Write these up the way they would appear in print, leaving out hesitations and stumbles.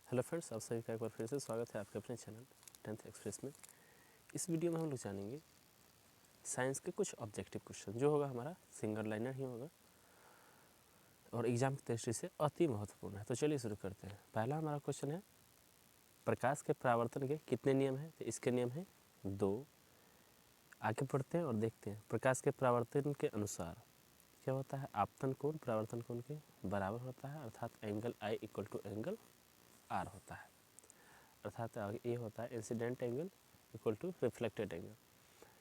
Hello friends, आप सभी का एक बार फिर से स्वागत है आपके अपने चैनल 10th एक्सप्रेस में। इस वीडियो में हम लोग जानेंगे साइंस के कुछ ऑब्जेक्टिव क्वेश्चन। जो होगा हमारा सिंगल लाइनर ही होगा और एग्जाम की दृष्टि से अति महत्वपूर्ण है। तो चलिए शुरू करते हैं। पहला हमारा क्वेश्चन है, प्रकाश के परावर्तन के कितने नियम हैं? तो इसके नियम हैं 2। आगे बढ़ते हैं और देखते हैं। प्रकाश के परावर्तन के अनुसार क्या होता है? आपतन कोण परावर्तन कोण के बराबर होता है, अर्थात angle I equal to angle R होता है। अर्थात ये होता है incident angle equal to reflected angle.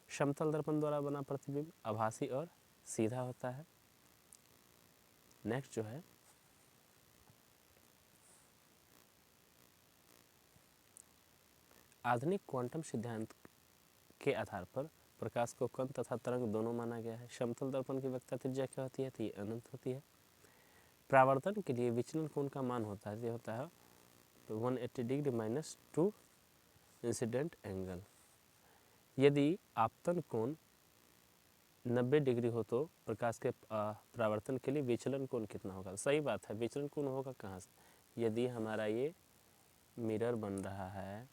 समतल दर्पण द्वारा बना प्रतिबिंब आभासी और सीधा होता है। नेक्स्ट जो है, आधुनिक क्वांटम सिद्धांत के आधार पर प्रकाश को कण तथा तरंग दोनों माना गया है। समतल दर्पण की वक्रता त्रिज्या क्या होती है? तो ये अनंत होती है। परावर्तन के लिए विचलन कोण का मान होता है, ये होता है 180 डिग्री माइनस 2 इंसिडेंट एंगल। यदि आपतन कोण 90 डिग्री हो तो प्रकाश के परावर्तन के लिए विचलन कोण कितना होगा? सही बात है, विचलन कोण होगा कहाँ से? यदि हमारा ये मिरर बन रहा है,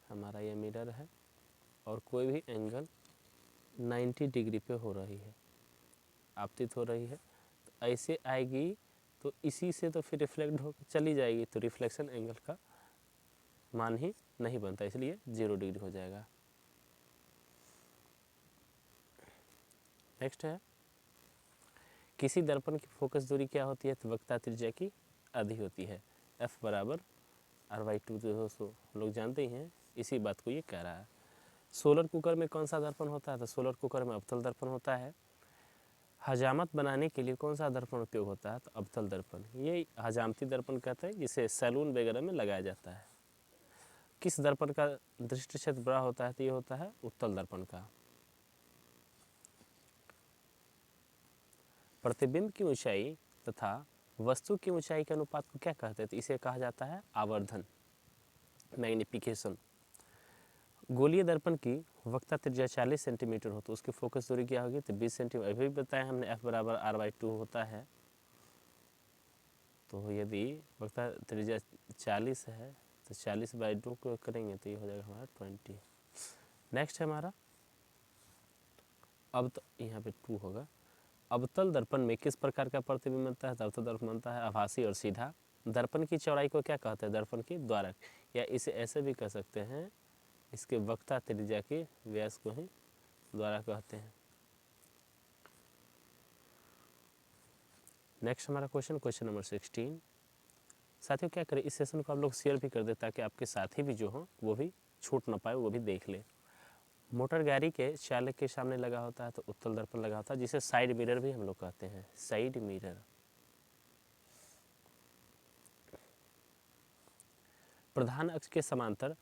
हमारा ये मिरर है और कोई भी एंगल 90 डिग्री पे हो रही है, आपतित हो रही है, तो ऐसे आएगी तो इसी से तो फिर रिफ्लेक्ट होकर चली जाएगी, तो रिफ्लेक्शन एंगल का मान ही नहीं बनता, इसलिए 0 डिग्री हो जाएगा। नेक्स्ट है, किसी दर्पण की फोकस दूरी क्या होती है? तो वक्रता त्रिज्या की आधी होती है। F बराबर R/2 तो दोस्तों लोग जानते ही हैं, इसी बात को ये कह रहा है। सोलर कुकर में कौन सा दर्पण होता है? तो सोलर कुकर में अवतल दर्पण होता है। हजामत बनाने के लिए कौन सा दर्पण उपयोग होता है? तो अवतल दर्पण। ये हजामती दर्पण कहते हैं, जिसे सैलून वगैरह में लगाया जाता है। किस दर्पण का दृष्टि क्षेत्र बड़ा होता है? तो ये होता है उत्तल दर्पण का। प्रतिबिंब की ऊंचाई तथा वस्तु की ऊंचाई के अनुपात को क्या कहते हैं? तो इसे कहा जाता है आवर्धन, मैग्निफिकेशन। गोलीय दर्पण की वक्रता त्रिज्या 40 सेंटीमीटर हो तो उसकी फोकस दूरी क्या होगी? तो 20 सेंटीमीटर। अभी भी बताया हमने, F बराबर R/2 होता है। तो यदि वक्रता त्रिज्या 40 है तो 40/2 को करेंगे तो ये हो जाएगा हमारा 20। नेक्स्ट है हमारा, अब यहाँ पे 2 होगा। अवतल दर्पण में किस प्रकार का प्रतिबिंब बनता है? तो अवतल दर्पण बनता है आभासी और सीधा। दर्पण की चौड़ाई को क्या कहते हैं? दर्पण की द्वारक, या इसे ऐसे भी कह सकते हैं, इसके वक्रता त्रिज्या के व्यास को ही द्वारा कहते हैं। नेक्स्ट हमारा क्वेश्चन नंबर 16। साथियों क्या करें, इस सेशन को आप लोग शेयर भी कर दें ताकि आपके साथी भी जो हों वो भी छूट ना पाए, वो भी देख ले। मोटर गाड़ी के चालक के सामने लगा होता है तो उत्तल दर्पण लगा होता है, जिसे साइड मिरर भी हम लोग कहते हैं, साइड मिरर। प्रधान अक्ष के समांतर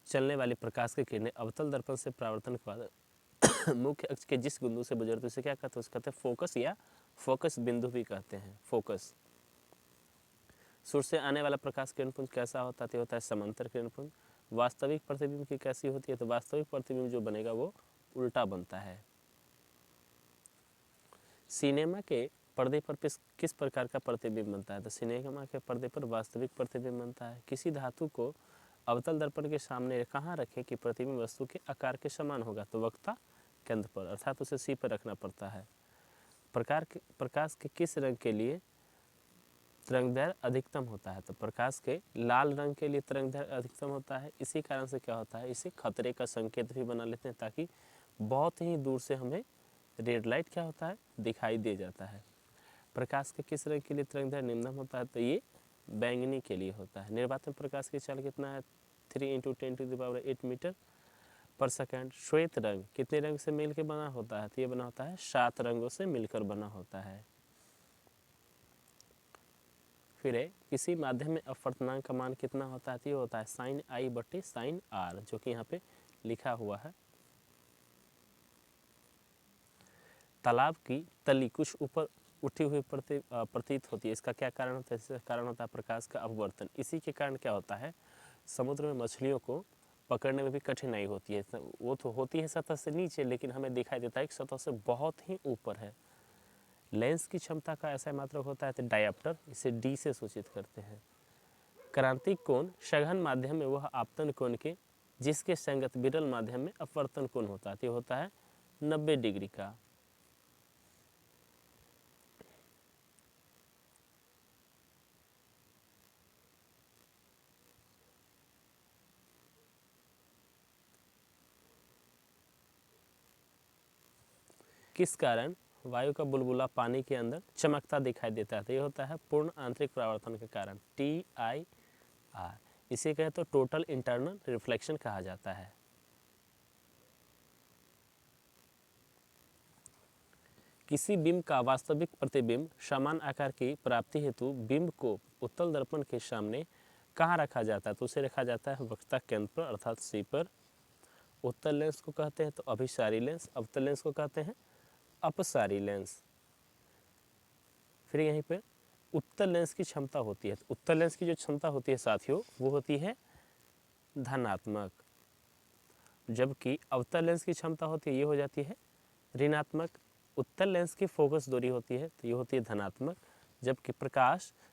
चलने वाली प्रकाश की किरणें अवतल दर्पण से परावर्तन के बाद मुख्य अक्ष के जिस बिंदु से गुजरते उसे क्या कहते हैं? उसे कहते हैं फोकस, या फोकस बिंदु भी कहते हैं, फोकस। सूर्य से आने वाला प्रकाश किरणपुंज कैसा होता है? तो होता है समांतर किरणपुंज। वास्तविक प्रतिबिंब की कैसी होती है? तो वास्तविक प्रतिबिंब जो बनेगा वो उल्टा बनता है। सिनेमा के पर्दे पर किस प्रकार का प्रतिबिंब बनता है? तो सिनेमा के पर्दे पर वास्तविक प्रतिबिंब बनता है। किसी धातु को अवतल दर्पण के सामने कहाँ रखें कि प्रतिबिंब वस्तु के आकार के समान होगा? तो वक्ता केंद्र पर, अर्थात उसे सी पर रखना पड़ता है। प्रकाश के किस रंग के लिए तरंगदैर्घ्य अधिकतम होता है? तो प्रकाश के लाल रंग के लिए तरंगदैर्घ्य अधिकतम होता है। इसी कारण से क्या होता है, इसे खतरे का संकेत भी बना लेते हैं, ताकि बहुत ही दूर से हमें रेड लाइट क्या होता है, दिखाई दे जाता है। प्रकाश के किस रंग के लिए तरंगदैर्घ्य निम्नतम होता है? तो ये बैंगनी के लिए होता है। निर्वातन प्रकाश की चाल कितना है? 3 × 10⁸ मीटर पर सेकेंड। श्वेत रंग कितने रंग से मिलकर बना होता है? तो ये बना होता है 7 रंगों से मिलकर बना होता है। फिर है, किसी माध्यम में अपवर्तनांक का मान कितना होता है? तो ये होता है sin I/sin R, जो कि यहाँ पे लिखा हुआ है। तालाब की तली कुछ ऊपर उठी हुई प्रतीत होती है, इसका क्या कारण होता है? इसका कारण होता है प्रकाश का अपवर्तन। इसी के कारण क्या होता है, समुद्र में मछलियों को पकड़ने में भी कठिनाई होती है। वो तो होती है सतह से नीचे, लेकिन हमें दिखाई देता है कि सतह से बहुत ही ऊपर है। लेंस की क्षमता का ऐसा मात्रक होता है तो डायप्टर, इसे डी से सूचित करते हैं। क्रांतिक कोण सघन माध्यम में वह आपतन कोण के जिसके संगत विरल माध्यम में अपवर्तन कोण होता है, तो होता है 90 डिग्री का। किस कारण वायु का बुलबुला पानी के अंदर चमकता दिखाई देता है, तो ये होता है पूर्ण आंतरिक परावर्तन के कारण, TIR। इसे कहे तो टोटल इंटरनल रिफ्लेक्शन कहा जाता है। किसी बिंब का वास्तविक प्रतिबिंब समान आकार की प्राप्ति हेतु बिंब को उत्तल दर्पण के सामने कहाँ रखा जाता है, तो उसे रखा जाता है वक्रता केंद्र पर अर्थात सी पर। उत्तल लेंस को कहते हैं तो अभिसारी लेंस, अवतल लेंस को कहते हैं अपसारी लेंस। फिर यहीं पे उत्तल लेंस की क्षमता होती है, तो उत्तल लेंस की जो क्षमता होती है साथियों वो होती है धनात्मक, जबकि अवतल लेंस की क्षमता होती है ये हो जाती है ऋणात्मक। उत्तल लेंस की फोकस दूरी होती है तो ये होती है धनात्मक, जबकि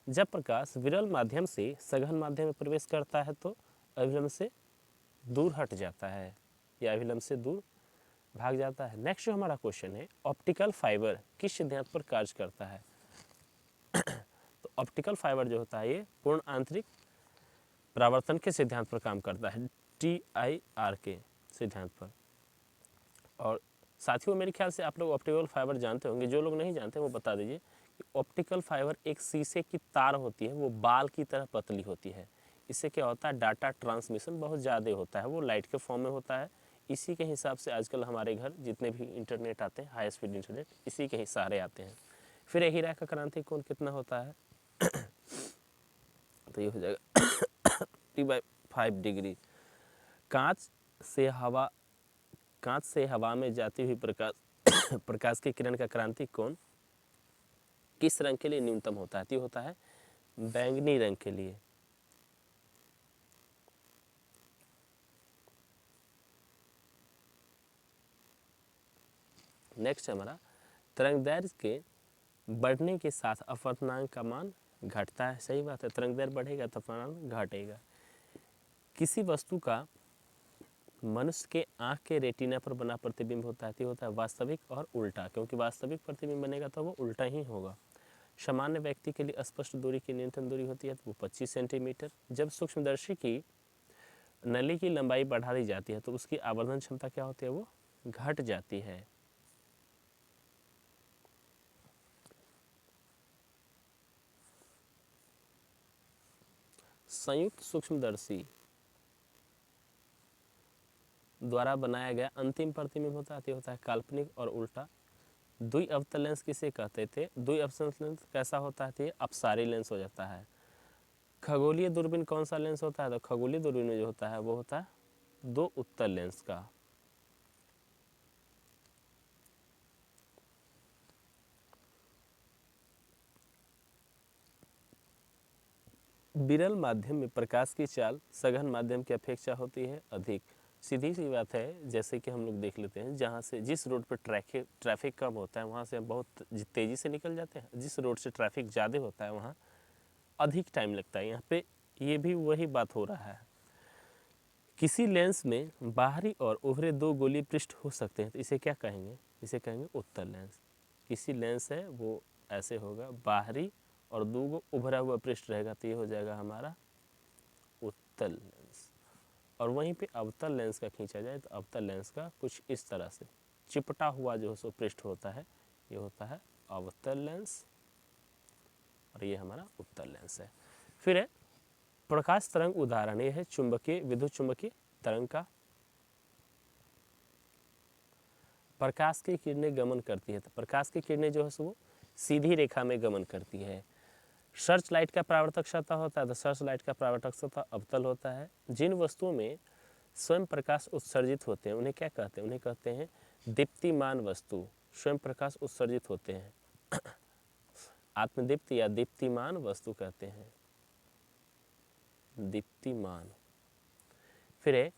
जब प्रकाश विरल माध्यम से सघन माध्यम में प्रवेश करता है तो अभिलंब से दूर हट जाता है या अभिलंब से दूर भाग जाता है। नेक्स्ट जो हमारा क्वेश्चन है, ऑप्टिकल फाइबर किस सिद्धांत पर कार्य करता है। तो ऑप्टिकल फाइबर जो होता है ये पूर्ण आंतरिक परावर्तन के सिद्धांत पर काम करता है, TIR के सिद्धांत पर। और साथियों मेरे ख्याल से आप लोग ऑप्टिकल फाइबर जानते होंगे, जो लोग नहीं जानते वो बता दीजिए कि ऑप्टिकल फाइबर एक शीशे की तार होती है, वो बाल की तरह पतली होती है। इससे क्या होता है, डाटा ट्रांसमिशन बहुत ज़्यादा होता है, वो लाइट के फॉर्म में होता है। इसी के हिसाब से आजकल हमारे घर जितने भी इंटरनेट आते हैं, हाई स्पीड इंटरनेट, इसी के ही सहारे आते हैं। फिर हीरा का क्रांतिक कोण कितना होता है तो ये हो जाएगा T/5 डिग्री। कांच से हवा में जाती हुई प्रकाश की किरण का क्रांतिक कोण किस रंग के लिए न्यूनतम होता है, तो होता है बैंगनी रंग के लिए। नेक्स्ट हमारा तरंगदैर्घ्य के बढ़ने के साथ अपवर्तनांक का मान घटता है। सही बात है, तरंगदैर्घ्य बढ़ेगा तो अपवर्तनांक घटेगा। किसी वस्तु का मनुष्य के आंख के रेटिना पर बना प्रतिबिंब होता है तो होता है वास्तविक और उल्टा, क्योंकि वास्तविक प्रतिबिंब बनेगा तो वो उल्टा ही होगा। सामान्य व्यक्ति के लिए स्पष्ट दूरी की न्यूनतम दूरी होती है तो वो 25 सेंटीमीटर। जब सूक्ष्मदर्शी की नली की लंबाई बढ़ा दी जाती है तो उसकी आवर्धन क्षमता क्या होती है, वो घट जाती है। संयुक्त सूक्ष्मदर्शी द्वारा बनाया गया अंतिम प्रतिबिंब होता है काल्पनिक और उल्टा। द्वि अवतल लेंस किसे कहते थे, द्वि अवतल लेंस कैसा होता है, अपसारी लेंस हो जाता है। खगोलीय दूरबीन कौन सा लेंस होता है, तो खगोलीय दूरबीन में जो होता है वो होता है दो उत्तल लेंस का। विरल माध्यम में प्रकाश की चाल सघन माध्यम की अपेक्षा होती है अधिक। सीधी सी बात है, जैसे कि हम लोग देख लेते हैं जहाँ से जिस रोड पर ट्रैफिक कम होता है वहाँ से हम बहुत तेज़ी से निकल जाते हैं, जिस रोड से ट्रैफिक ज़्यादा होता है वहाँ अधिक टाइम लगता है। यहाँ पे ये भी वही बात हो रहा है। किसी लेंस में बाहरी और उभरे दो गोलीय पृष्ठ हो सकते हैं तो इसे क्या कहेंगे, इसे कहेंगे उत्तल लेंस। किसी लेंस है वो ऐसे होगा, बाहरी और दो उभरा हुआ पृष्ठ रहेगा तो ये हो जाएगा हमारा उत्तल लेंस। और वहीं पे अवतल लेंस का खींचा जाए तो अवतल लेंस का कुछ इस तरह से चिपटा हुआ जो सो पृष्ठ होता है, ये होता है अवतल लेंस और ये हमारा उत्तल लेंस है। फिर है प्रकाश तरंग उदाहरण, ये है चुंबकीय विद्युत चुंबकीय तरंग का। प्रकाश की किरणें गमन करती है तो प्रकाश की किरणें जो है वो सीधी रेखा में गमन करती है। सर्च लाइट का परावर्तक सतह होता है तो सर्च लाइट का परावर्तक सतह अवतल होता है। जिन वस्तुओं में स्वयं प्रकाश उत्सर्जित होते हैं उन्हें क्या कहते हैं, उन्हें कहते हैं दीप्तिमान वस्तु। स्वयं प्रकाश उत्सर्जित होते हैं आत्मदीप्ति या दीप्तिमान वस्तु कहते हैं, दीप्तिमान। फिर है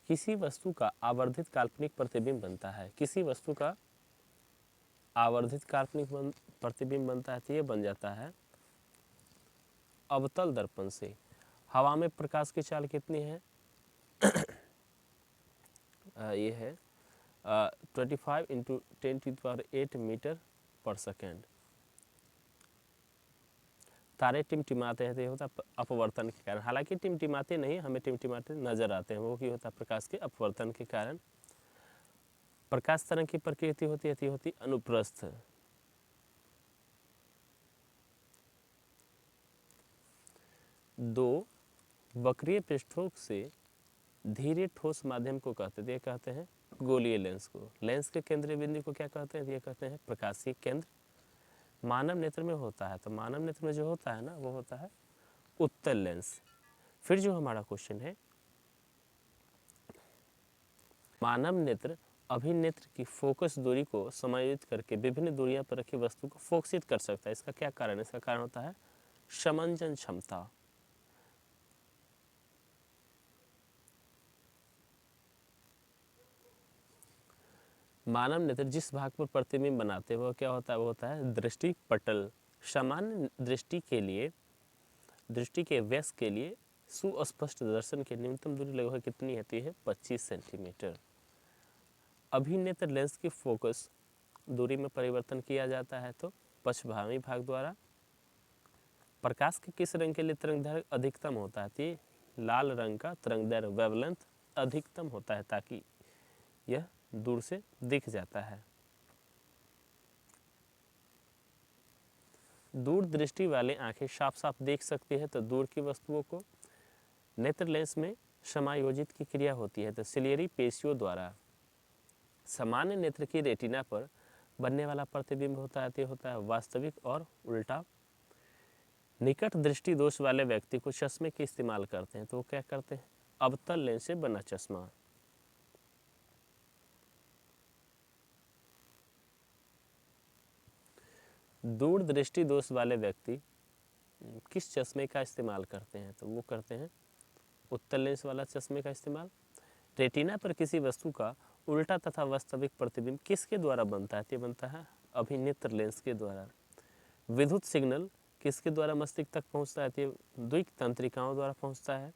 किसी वस्तु का आवर्धित काल्पनिक प्रतिबिंब बनता है, किसी वस्तु का आवर्धित काल्पनिक प्रतिबिंब बनता है तो ये बन जाता है अवतल दर्पण से। हवा में प्रकाश की चाल कितनी है? ये है 25 × 10⁸ मीटर पर सेकेंड। तारे टिमटिमाते हैं तो ये होता है अपवर्तन के कारण। हालांकि टिमटिमाते नहीं, हमें टिमटिमाते नजर आते हैं, वो की होता है प्रकाश के अपवर्तन के कारण। प्रकाश तरंग की प्रकृति होती है अनुप्रस्थ। दो वक्रीय पृष्ठों से धीरे ठोस माध्यम को कहते हैं गोलीय लेंस को। लेंस के केंद्रीय बिंदु को क्या कहते हैं? ये कहते हैं प्रकाशीय केंद्र। मानव नेत्र में होता है, तो मानव नेत्र में जो होता है ना वो होता है उत्तल लेंस। फिर जो हमारा क्वेश्चन है, मानव नेत्र अभिनेत्र की फोकस दूरी को समायोजित करके विभिन्न दूरियों पर रखी वस्तु को फोकसित कर सकता है। इसका क्या कारण है? इसका कारण होता है समंजन क्षमता। मानव नेत्र जिस भाग पर प्रतिबिंब बनाते हैं वो क्या होता है? वो होता है दृष्टि पटल। सामान्य दृष्टि के लिए, दृष्टि के व्यस के लिए सुस्पष्ट दर्शन की न्यूनतम दूरी लगभग कितनी होती है? 25 सेंटीमीटर। अभिनेत्र लेंस की फोकस दूरी में परिवर्तन किया जाता है तो पश्चभावी भाग द्वारा। प्रकाश के किस रंग के लिए तरंगदैर्घ्य अधिकतम होता है? तो ये लाल रंग का तरंगदैर्घ्य वेवलेंथ अधिकतम होता है ताकि यह दूर से दिख जाता है। दूर दृष्टि वाले आंखें साफ साफ देख सकती है तो दूर की वस्तुओं को नेत्र लेंस में समायोजित की क्रिया होती है तो सिलियरी पेशियों द्वारा। सामान्य नेत्र की रेटिना पर बनने वाला प्रतिबिंब होता है वास्तविक और उल्टा। निकट दृष्टि दोष वाले व्यक्ति को चश्मे के इस्तेमाल करते हैं तो वो क्या करते हैं? अवतल लेंस से बना चश्मा। दूर दृष्टि दोष वाले व्यक्ति किस चश्मे का इस्तेमाल करते हैं? तो वो करते हैं उत्तल लेंस वाला चश्मे का इस्तेमाल। रेटिना पर किसी वस्तु का उल्टा तथा वास्तविक प्रतिबिंब किसके द्वारा बनता है? ये बनता है अभिनेत्र लेंस के द्वारा। विद्युत सिग्नल किसके द्वारा मस्तिष्क तक पहुंचता है? ये द्विक तंत्रिकाओं द्वारा पहुंचता है।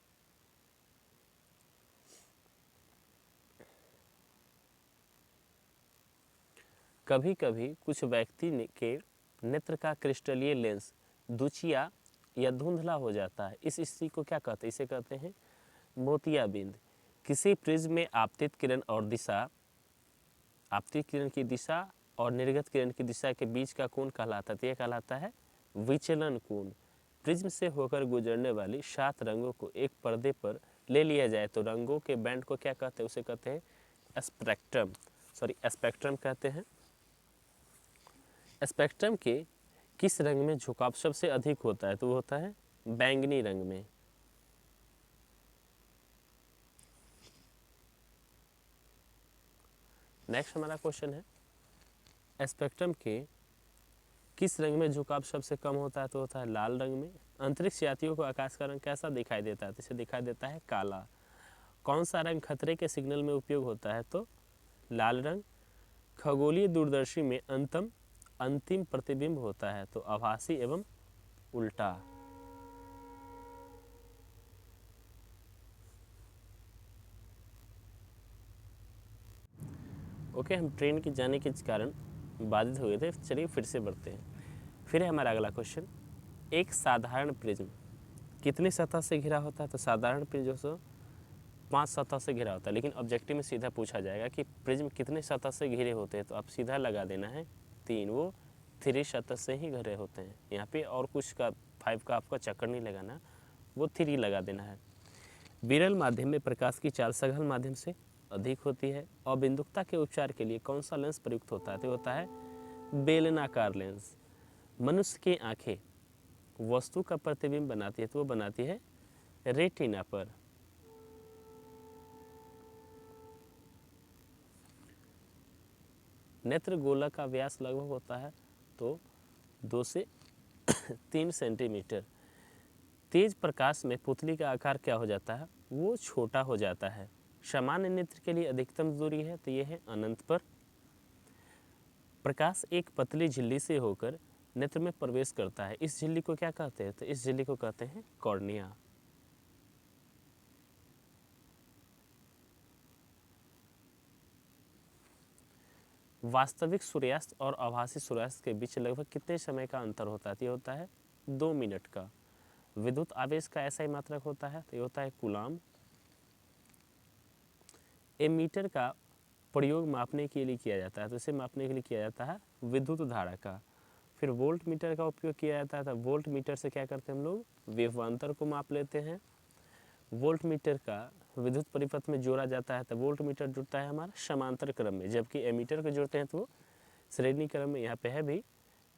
कभी कभी कुछ व्यक्ति के नेत्र का क्रिस्टलीय लेंस दुचिया या धुंधला हो जाता है। इस स्थिति को क्या कहते हैं? इसे कहते हैं मोतियाबिंद। किसी प्रिज्म में आपतित किरण और दिशा, आपतित किरण की दिशा और निर्गत किरण की दिशा के बीच का कोण कहलाता है। यह कहलाता है विचलन कोण। प्रिज्म से होकर गुजरने वाली 7 रंगों को एक पर्दे पर ले लिया जाए तो रंगों के बैंड को क्या कहते हैं? उसे कहते हैं स्पेक्ट्रम कहते हैं। स्पेक्ट्रम के किस रंग में झुकाव सबसे अधिक होता है? तो वो होता है बैंगनी रंग में। नेक्स्ट हमारा क्वेश्चन है, स्पेक्ट्रम के किस रंग में झुकाव सबसे कम होता है? तो होता है लाल रंग में। अंतरिक्ष यात्रियों को आकाश का रंग कैसा दिखाई देता है? तो इसे दिखाई देता है काला। कौन सा रंग खतरे के सिग्नल में उपयोग होता है? तो लाल रंग। खगोलीय दूरदर्शी में अंतिम प्रतिबिंब होता है तो आभासी एवं उल्टा। ओके, हम ट्रेन के जाने के कारण बाधित हो गए थे। चलिए फिर से बढ़ते हैं। फिर है हमारा अगला क्वेश्चन, एक साधारण प्रिज्म कितनी सतह से घिरा होता है? तो साधारण प्रिज्म जो 5 सतह से घिरा होता है, लेकिन ऑब्जेक्टिव में सीधा पूछा जाएगा कि प्रिज्म कितने सतह से घिरे होते हैं, तो आप सीधा लगा देना है 3। वो 3 सतह से ही घिरे होते हैं। यहाँ पे और कुछ का 5 का आपका चक्कर नहीं लगाना, वो 3 लगा देना है। विरल माध्यम में प्रकाश की चाल सघन माध्यम से अधिक होती है। अबिंदुकता के उपचार के लिए कौन सा लेंस प्रयुक्त होता है? तो होता है बेलनाकार लेंस। मनुष्य की आंखें वस्तु का प्रतिबिंब बनाती है तो वो बनाती है रेटिना पर। नेत्र गोला का व्यास लगभग होता है तो 2 से 3 सेंटीमीटर। तेज प्रकाश में पुतली का आकार क्या हो जाता है? वो छोटा हो जाता है। सामान्य नेत्र के लिए अधिकतम दूरी है तो ये है अनंत पर। प्रकाश एक पतली झिल्ली से होकर नेत्र में प्रवेश करता है, इस झिल्ली को क्या कहते हैं? तो इस झिल्ली को कहते हैं कॉर्निया। वास्तविक सूर्यास्त और आभासी सूर्यास्त के बीच लगभग कितने समय का अंतर होता है? तो ये होता है 2 मिनट का। विद्युत आवेश का ऐसा ही मात्रक होता है, तो ये होता है कूलाम। एमीटर का प्रयोग मापने के लिए किया जाता है, तो इसे मापने के लिए किया जाता है विद्युत धारा का। फिर वोल्ट मीटर का उपयोग किया जाता है, तो वोल्ट मीटर से क्या करते हैं हम लोग? विभवांतर को माप लेते हैं। वोल्ट मीटर का विद्युत परिपथ में जोड़ा जाता है, तो वोल्ट मीटर जुड़ता है हमारा समांतर क्रम में, जबकि एमीटर को जोड़ते हैं तो वो श्रेणी क्रम में। यहाँ पे है भी,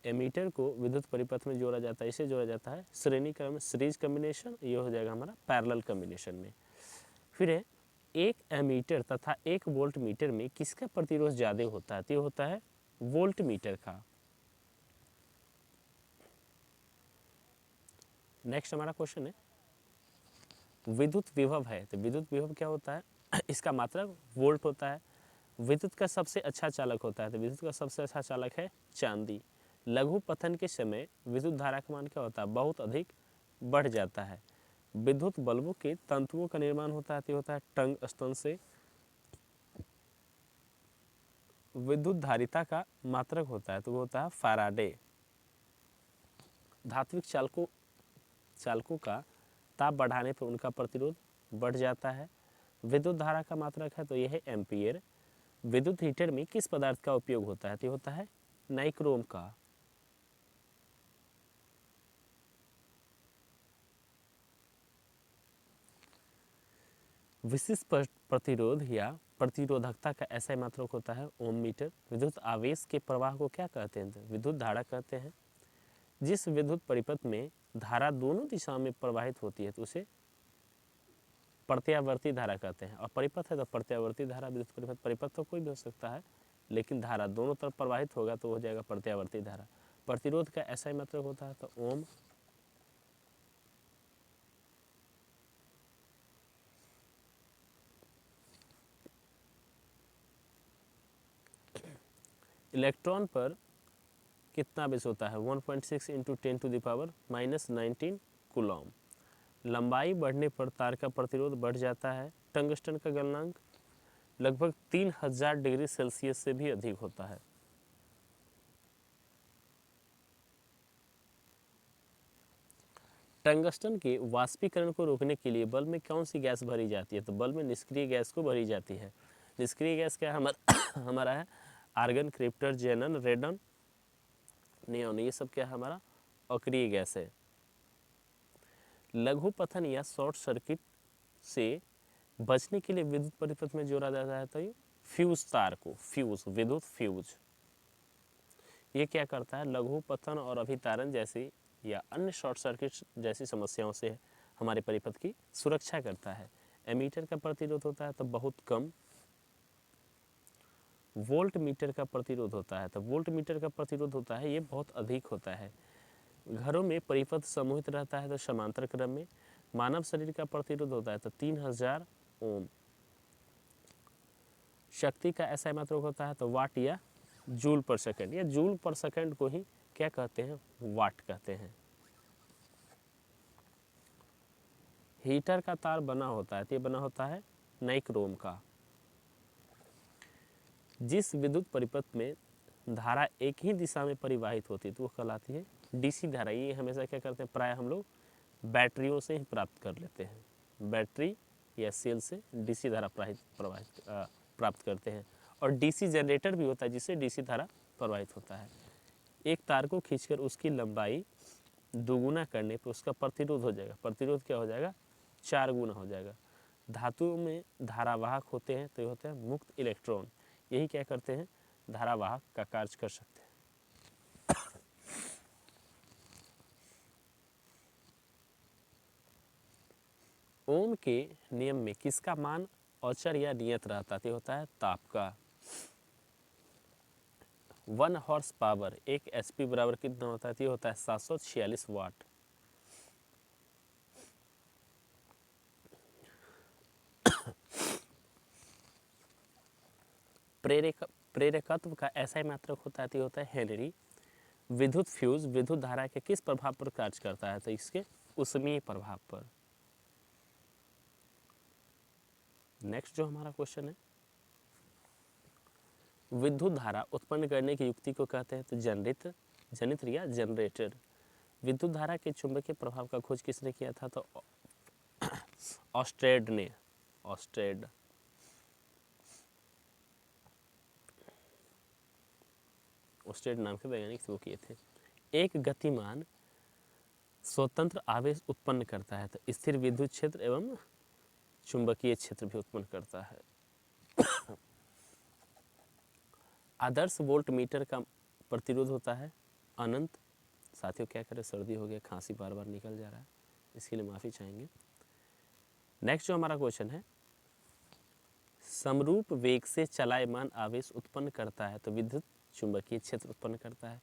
एमीटर को विद्युत परिपथ में जोड़ा जाता है, इसे जोड़ा जाता है श्रेणी क्रम, सीरीज कम्बिनेशन, ये हो जाएगा हमारा पैरेलल कम्बिनेशन में। फिर है एक एमीटर तथा एक वोल्ट मीटर में किसका प्रतिरोध ज़्यादा होता है? तो ये होता है वोल्ट मीटर का। नेक्स्ट हमारा क्वेश्चन है विद्युत विभव है, तो विद्युत विभव क्या होता है? इसका मात्रक वोल्ट होता है। विद्युत का सबसे अच्छा चालक होता है, तो विद्युत का सबसे अच्छा चालक है चांदी। लघु पतन के समय विद्युत धारा का मान क्या होता है? बहुत अधिक बढ़ जाता है। विद्युत बल्बों के तंतुओं का निर्माण होता है, तो होता है टंगस्टन से। विद्युत धारिता का मात्रक होता है, तो वो होता है फैराडे। धात्विक चालकों का ताप बढ़ाने पर उनका प्रतिरोध बढ़ जाता है। विद्युत धारा का मात्रक है, तो यह है एम्पियर। विद्युत हीटर में किस पदार्थ का उपयोग होता है? तो होता है नाइक्रोम का। विशिष्ट प्रतिरोध या प्रतिरोधकता का ऐसा मात्रक होता है ओम मीटर। विद्युत आवेश के प्रवाह को क्या कहते हैं? तो विद्युत धारा कहते हैं। जिस विद्युत परिपथ में धारा दोनों दिशाओं में प्रवाहित होती है, तो उसे प्रत्यावर्ती धारा कहते हैं। और परिपथ है तो प्रत्यावर्ती धारा। विद्युत परिपथ, परिपथ तो कोई भी हो सकता है, लेकिन धारा दोनों तरफ प्रवाहित होगा तो हो जाएगा प्रत्यावर्ती धारा। प्रतिरोध का ऐसा ही मतलब होता है, तो ओम। इलेक्ट्रॉन पर कितना बेस होता है? 1.6 इंटू 10⁻⁻19 कूलॉम। लंबाई बढ़ने पर तार का प्रतिरोध बढ़ जाता है। टंगस्टन का गलनांक लगभग 3000 डिग्री सेल्सियस से भी अधिक होता है। टंगस्टन के वाष्पीकरण को रोकने के लिए बल्ब में कौन सी गैस भरी जाती है? तो बल्ब में निष्क्रिय गैस को भरी जाती है। निष्क्रिय गैस क्या हमारा है? आर्गन, क्रिप्टर, जेनन, रेडन, नियॉन, ये सब क्या है? हमारा अक्रिय गैस है। लघु पतन या शॉर्ट सर्किट से बचने के लिए विद्युत परिपथ में जोड़ा जाता है, तो ये फ्यूज तार को, फ्यूज, विद्युत फ्यूज। ये क्या करता है? लघु पतन और अभितारण जैसी या अन्य शॉर्ट सर्किट जैसी समस्याओं से हमारे परिपथ की सुरक्षा करता है। एमीटर का प्रतिरोध होता है तो बहुत कम। वोल्ट मीटर का प्रतिरोध होता है, तो वोल्ट मीटर का प्रतिरोध होता है ये बहुत अधिक होता है। घरों में परिपथ समूहित रहता है तो समांतर क्रम में। मानव शरीर का प्रतिरोध होता है तो 3000 ओम। शक्ति का ऐसा मात्रक होता है तो वाट या जूल पर सेकंड, या जूल पर सेकंड को ही क्या कहते हैं? वाट कहते हैं। हीटर का तार बना होता है, तो ये बना होता है नाइक्रोम का। जिस विद्युत परिपथ में धारा एक ही दिशा में परिवाहित होती है तो वो कहलाती है डीसी धारा। ये हमेशा क्या करते हैं? प्राय हम लोग बैटरियों से ही प्राप्त कर लेते हैं। बैटरी या सेल से डीसी धारा प्राप्त करते हैं। और डीसी जनरेटर भी होता है जिससे डीसी धारा प्रवाहित होता है। एक तार को खींचकर उसकी लंबाई दोगुना करने पर उसका प्रतिरोध हो जाएगा। प्रतिरोध क्या हो जाएगा? 4 गुना हो जाएगा। धातुओं में धारावाहक होते हैं, तो ये होते हैं मुक्त इलेक्ट्रॉन। यही क्या करते हैं? धारावाहक का कार्य कर सकते हैं। ओम के नियम में किसका मान अचर या नियत रहता है? होता है ताप का। 1 हॉर्स पावर 1 HP बराबर कितना होता है? ये होता है 746 वाट। प्रेरकत्व का SI मात्रक होता है तो ये होता है हेनरी। विद्युत फ्यूज विद्युत धारा के किस प्रभाव पर कार्य करता है? तो इसके ऊष्मीय प्रभाव पर। नेक्स्ट जो हमारा क्वेश्चन है, विद्युत धारा उत्पन्न करने की युक्ति को कहते हैं तो जनित्र या जनरेटर। विद्युत धारा के चुंबकीय प्रभाव का खोज किसने किया था? तो ऑस्टेड ने। ऑस्टेड नाम के वैज्ञानिक वो किए थे। एक गतिमान स्वतंत्र आवेश उत्पन्न करता है तो स्थिर विद्युत क्षेत्र एवं चुंबकीय क्षेत्र भी उत्पन्न करता है। आदर्श वोल्ट मीटर का प्रतिरोध होता है अनंत। साथियों क्या करें, सर्दी हो गया, खांसी बार बार निकल जा रहा है, इसके लिए माफ़ी चाहेंगे। नेक्स्ट जो हमारा क्वेश्चन है, समरूप वेग से चलायमान आवेश उत्पन्न करता है तो विद्युत चुंबकीय क्षेत्र उत्पन्न करता है।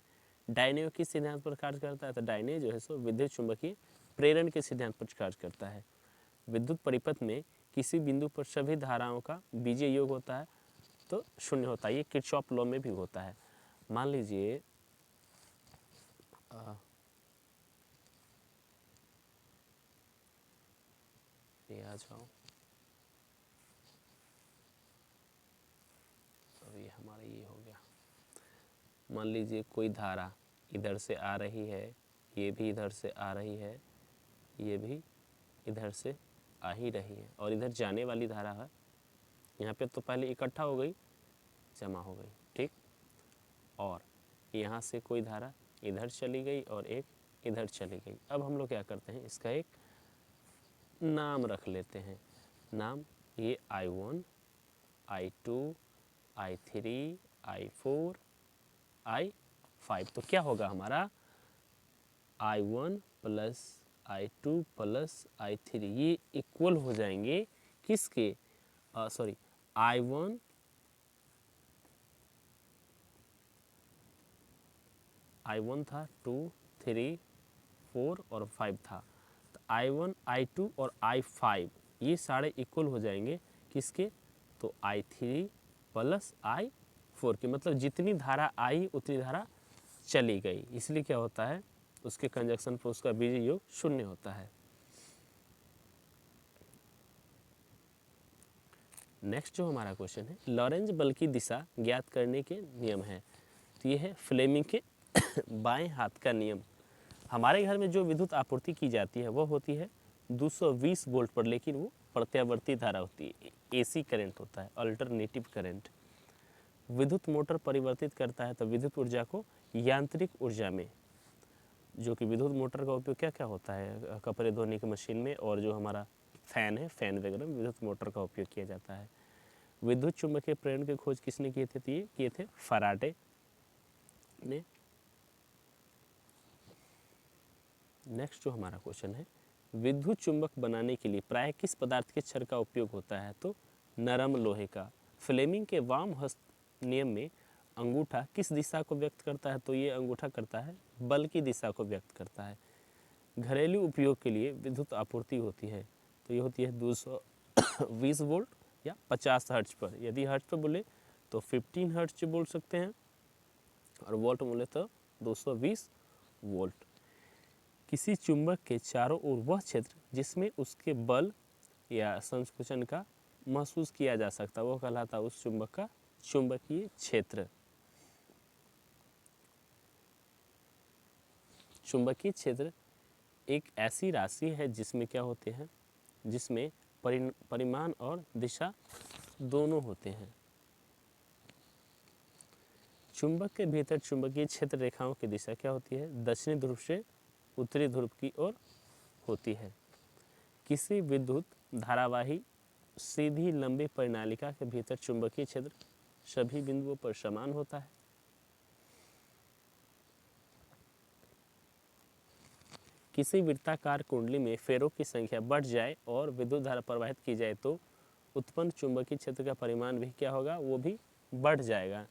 डायने किस सिद्धांत पर कार्य करता है? तो डायने जो है सो विद्युत चुंबकीय प्रेरण के सिद्धांत पर कार्य करता है। विद्युत परिपथ में किसी बिंदु पर सभी धाराओं का बीजीय योग होता है तो शून्य होता है। ये किरचॉफ लॉ में भी होता है। मान लीजिए ये आ जाओ, अभी हमारा ये हो गया। मान लीजिए कोई धारा इधर से आ रही है, ये भी इधर से आ रही है, ये भी इधर से आ ही रही है, और इधर जाने वाली धारा है। यहाँ पे तो पहले इकट्ठा हो गई, जमा हो गई, ठीक। और यहाँ से कोई धारा इधर चली गई और एक इधर चली गई। अब हम लोग क्या करते हैं, इसका एक नाम रख लेते हैं। नाम ये I1, I2, I3, I4, I5। तो क्या होगा हमारा I1 plus I2 plus I3, ये इक्वल हो जाएंगे किसके? सॉरी, I1 था, 2, 3, 4 और 5 था। तो I1, I2 और I5 ये सारे इक्वल हो जाएंगे किसके? तो I3 प्लस I4 के। मतलब जितनी धारा आई उतनी धारा चली गई, इसलिए क्या होता है, उसके कंजक्शन पर उसका बीजीय योग शून्य होता है। नेक्स्ट जो हमारा क्वेश्चन है, लॉरेंज बल की दिशा ज्ञात करने के नियम है। तो ये है फ्लेमिंग के बाएं हाथ का नियम। हमारे घर में जो विद्युत आपूर्ति की जाती है वो होती है 220 वोल्ट पर, लेकिन वो प्रत्यावर्ती धारा होती है, AC करंट होता है, अल्टरनेटिव करंट। विद्युत मोटर परिवर्तित करता है तो विद्युत ऊर्जा को यांत्रिक ऊर्जा में, जो कि विद्युत मोटर का उपयोग क्या क्या होता है, कपड़े धोने की मशीन में, और जो हमारा फैन है, फैन वगैरह में विद्युत मोटर का उपयोग किया जाता है। विद्युत चुंबकीय प्रेरण की खोज किसने किए थे? तो ये किए थे फैराडे ने। नेक्स्ट जो हमारा क्वेश्चन है, विद्युत चुंबक बनाने के लिए प्राय किस पदार्थ के क्षर का उपयोग होता है? तो नरम लोहे का। फ्लेमिंग के वाम हस्त नियम में अंगूठा किस दिशा को व्यक्त करता है? तो ये अंगूठा करता है बल की दिशा को व्यक्त करता है। घरेलू उपयोग के लिए विद्युत आपूर्ति होती है तो ये होती है 220 वोल्ट या 50 हर्ट्ज पर। यदि हर्ट्ज पर बोले तो 15 हर्ट्ज बोल सकते हैं, और वोल्ट बोले तो 220 वोल्ट। किसी चुंबक के चारों ओर वह क्षेत्र जिसमें उसके बल या संकुचन का महसूस किया जा सकता, वो कहलाता है उस चुंबक का चुंबकीय क्षेत्र। चुंबकीय क्षेत्र एक ऐसी राशि है जिसमें क्या होते हैं, जिसमें परिमाण और दिशा दोनों होते हैं। चुंबक के भीतर चुंबकीय क्षेत्र रेखाओं की दिशा क्या होती है? दक्षिणी ध्रुव से उत्तरी ध्रुव की ओर होती है। किसी विद्युत धारावाही सीधी लंबी परिनालिका के भीतर चुंबकीय क्षेत्र सभी बिंदुओं पर समान होता है। किसी वृत्ताकार कुंडली में फेरों की संख्या बढ़ जाए और विद्युत धारा प्रवाहित की जाए तो उत्पन्न चुंबकीय क्षेत्र का परिमाण भी क्या होगा? वो भी बढ़ जाएगा।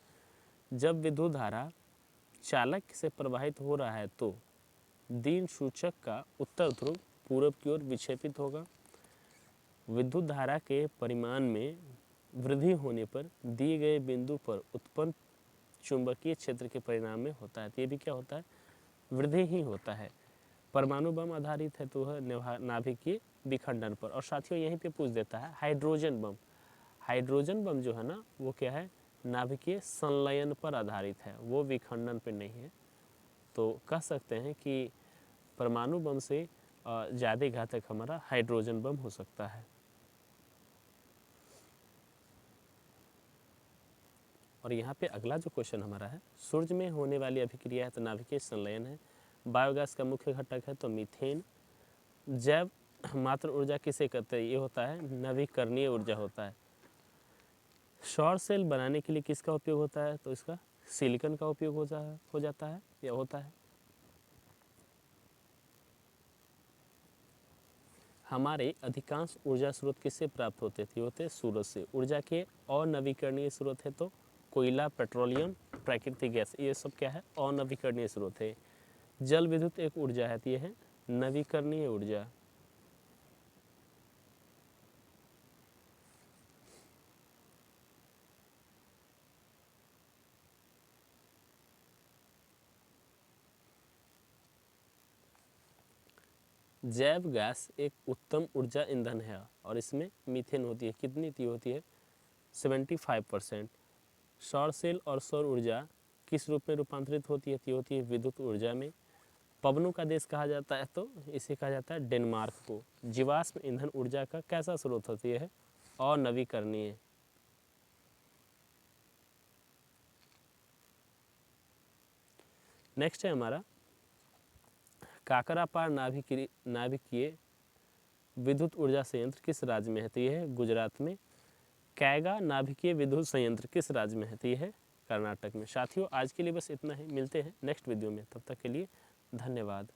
जब विद्युत धारा चालक से प्रवाहित हो रहा है तो दिन सूचक का उत्तर ध्रुव पूर्व की ओर विक्षेपित होगा। विद्युत धारा के परिमाण में वृद्धि होने पर दिए गए बिंदु पर उत्पन्न चुंबकीय क्षेत्र के परिणाम में होता है। तो ये भी क्या होता है, वृद्धि ही होता है। परमाणु बम आधारित है तो वह नाभिकीय विखंडन पर। और साथियों यहीं पे पूछ देता है हाइड्रोजन बम। हाइड्रोजन बम जो है ना वो क्या है, नाभिकीय संलयन पर आधारित है, वो विखंडन पर नहीं है। तो कह सकते हैं कि परमाणु बम से ज़्यादा घातक हमारा हाइड्रोजन बम हो सकता है। और यहाँ पे अगला जो क्वेश्चन हमारा है, सूर्य में होने वाली अभिक्रिया है तो नाभिकीय संलयन है। बायोगैस का मुख्य घटक है तो मीथेन। जैव मात्र ऊर्जा किसे कहते हैं, ये होता है नवीकरणीय ऊर्जा होता है। सौर सेल बनाने के लिए किसका उपयोग होता है, तो इसका सिलिकॉन का उपयोग हो जाता है या होता है। हमारे अधिकांश ऊर्जा स्रोत किससे प्राप्त होते थे, होते सूरज से। ऊर्जा के अनवीकरणीय स्रोत है तो कोयला, पेट्रोलियम, प्राकृतिक गैस, ये सब क्या है, अनवीकरणीय स्रोत है। जल विद्युत एक ऊर्जा है तो ये है नवीकरणीय ऊर्जा। जैव गैस एक उत्तम ऊर्जा ईंधन है और इसमें मीथेन होती है, कितनी होती है 75%। सौर सेल और सौर ऊर्जा किस रूप में रूपांतरित होती है, तो होती है विद्युत ऊर्जा में। पवनों का देश कहा जाता है तो इसे कहा जाता है डेनमार्क को। जीवाश्म ईंधन ऊर्जा का कैसा स्रोत होती है, अनवीकरणीय। नेक्स्ट है हमारा काकरापार नाभिकीय विद्युत ऊर्जा संयंत्र किस राज्य में है, तो यह है गुजरात में। कैगा नाभिकीय विद्युत संयंत्र किस राज्य में है, तो यह है कर्नाटक में। साथियों आज के लिए बस इतना ही, मिलते हैं नेक्स्ट वीडियो में, तब तक के लिए धन्यवाद।